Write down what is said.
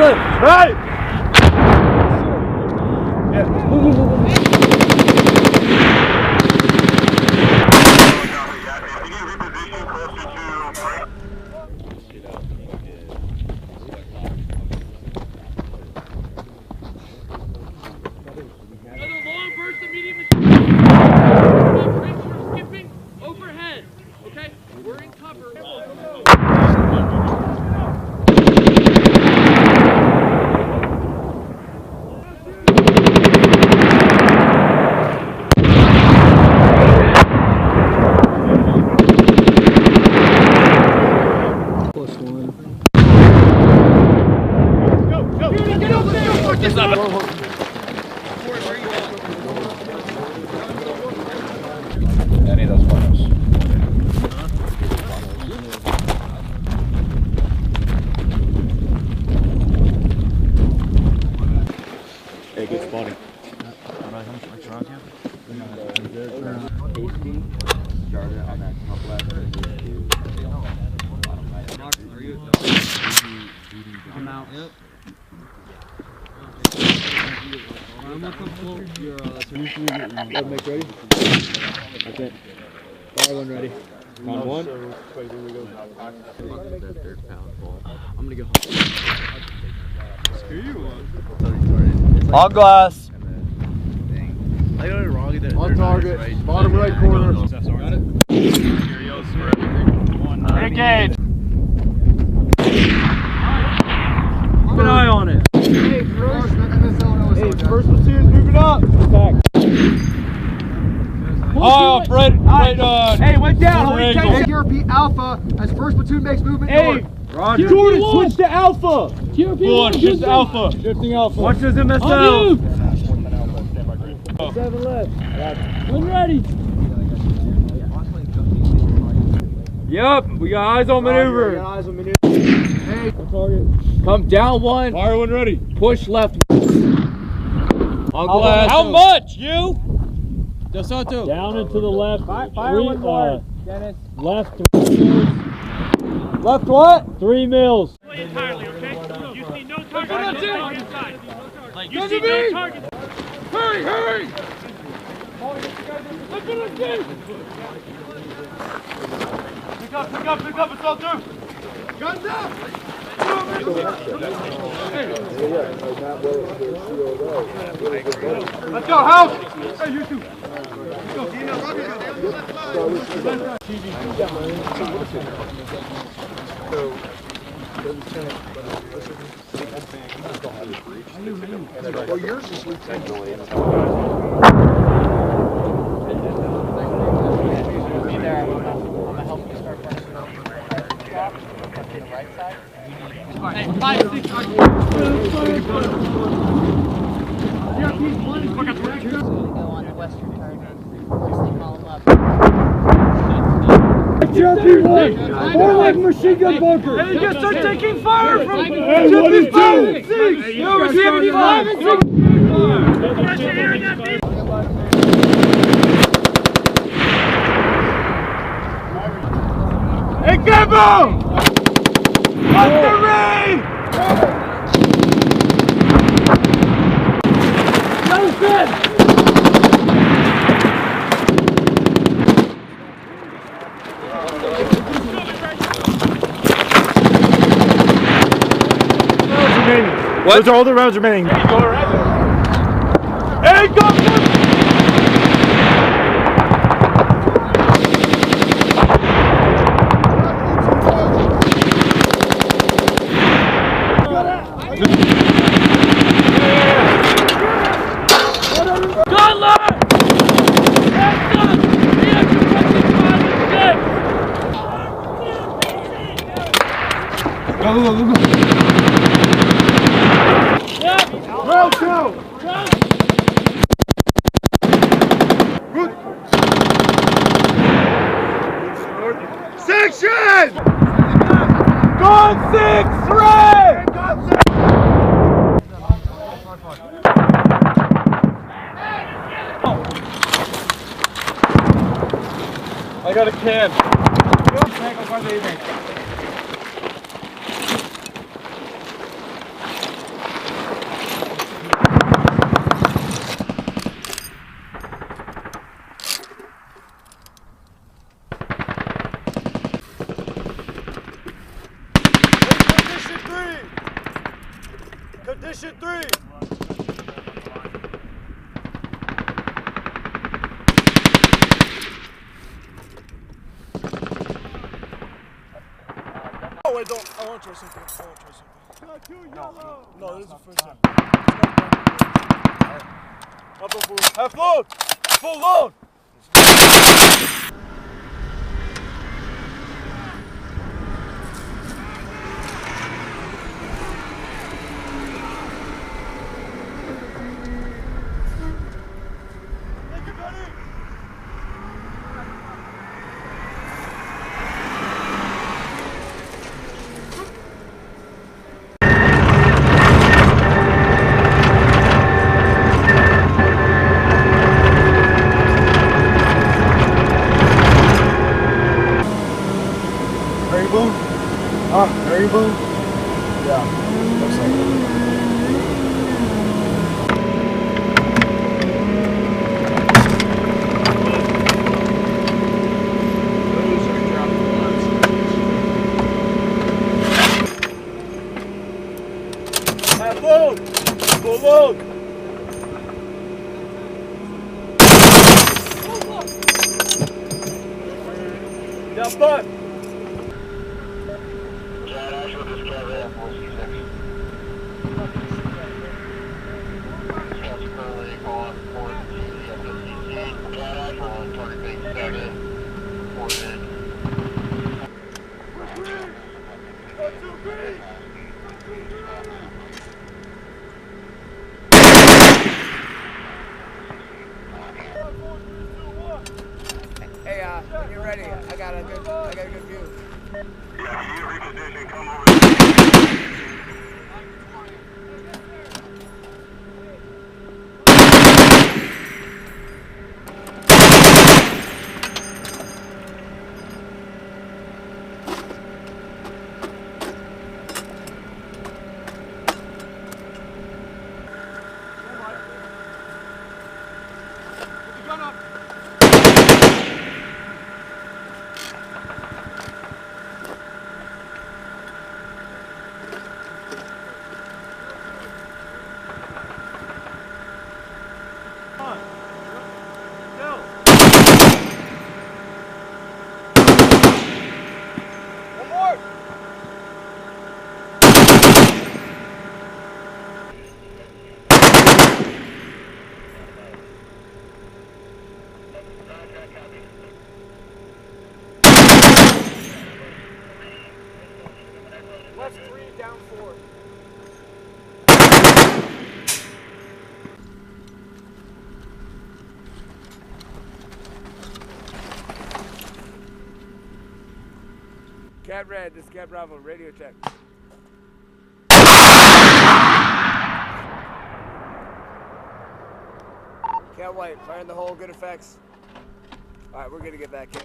left. Right! Yeah. Move. Any of those photos. Hey, good spotting. Started on that top left. I'm out. Yep. I'm gonna come close. Make ready? Okay. Fire one ready. Count one. I'm gonna go home. Screw you. On glass. I got it wrong. On target. Bottom right corner. Got it? Engage. Keep an eye on it. Hey, first platoon's moving up. Attack. Off, right on. Hey, went down. Hey, QRP Alpha as first platoon makes movement. Hey, Roger. Jordan, switch to Alpha. One, shift Alpha. Shifting Alpha. Watch those MSL. 7 left. When ready. Yep, we got eyes on maneuver. Eyes on maneuver. Hey, target. Come down one. Fire one ready. Push left. On glass. How much, you? Down and to the left. Fire one more. Dennis. Left. Left what? 3 mils. Entirely, okay? You see no target on the side. You see no target. Hurry, hurry! Look at us, dude! Pick up, it's all through! Guns up! Let's go, House! Hey, you two! Let's go. Well, yours is loose. Hey, 5, 6, go on the western target. Just call them up. More like machine gun bunker. Hey, you guys start taking fire from Hey, 1 and 2. No, we're 75 and 6. Hey, Gimbo! Artillery! Joseph! What? Those are all the rounds remaining. Hey, go! Go! Round 2! Section! Gone 6! 3! I got a can. Addition 3. Oh wait, don't. I want to try something. No, this is the first time. Up and full. Half load. Full load. Variable? Yeah, looks like it. Half load. Full load. Down butt. Hey, when you're ready, I got a good view. Yeah, you reposition, come over. Left 3, down 4. Cat Red, this is Cat Bravo, radio check. Cat White, fire in the hole, good effects. Alright, we're gonna get back in.